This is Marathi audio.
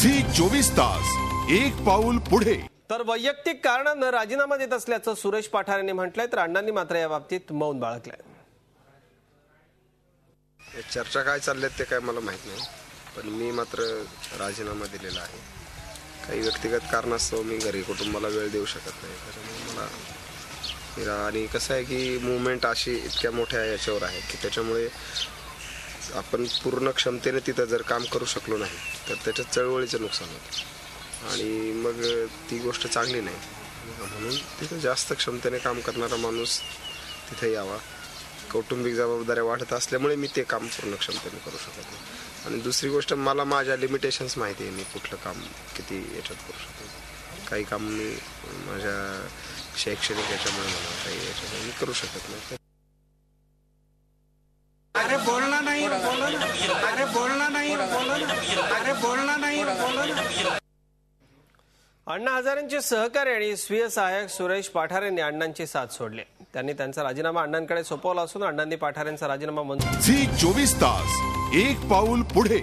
झी24 तास एक पाऊल पुढे। तर वैयक्तिक कारणाने राजीनामा देत असल्याचं सुरेश पठार यांनी म्हटलंय, तर अण्णांनी मात्र या बाबतीत मौन बाळगलंय। चर्चा काय चालल्यात ते काय मला माहित नाही, पण मी मात्र राजीनामा दिलेला आहे। काही व्यक्तिगत कारणास्तव मी घरी कुटुंबाला वेळ देऊ शकत नाही, त्यामुळे मला आणि कसं आहे की मूवमेंट अशी इतक्या मोठ्या याच्यावर आहे की त्याच्यामुळे आपण पूर्ण क्षमतेने तिथं जर काम करू शकलो नाही तर त्याच्यात चळवळीचं नुकसान होतं आणि मग ती गोष्ट चांगली नाही। म्हणून तिथं जास्त क्षमतेने काम करणारा माणूस तिथे यावा। कौटुंबिक जबाबदाऱ्या वाढत असल्यामुळे मी ते काम पूर्ण क्षमतेने करू शकत नाही। आणि दुसरी गोष्ट, मला माझ्या लिमिटेशन्स माहिती आहे, मी कुठलं काम किती याच्यात करू शकतो। काही काम मी माझ्या शैक्षणिक याच्यामुळे म्हणा काही याच्यामुळे मी करू शकत नाही। अरे बोलना नहीं, अरे बोलना नहीं, अरे बोलना नहीं। अण्णा हजारेंचे सहकारी आणि स्वीय सहाय्यक सुरेश पठार यांनी अण्णांची साथ सोडली। त्यांनी त्यांचा राजीनामा अण्णांकडे सोपवला असून अण्णांनी पठार यांचा राजीनामा मंजूर। झी24 तास एक पाऊल पुढे।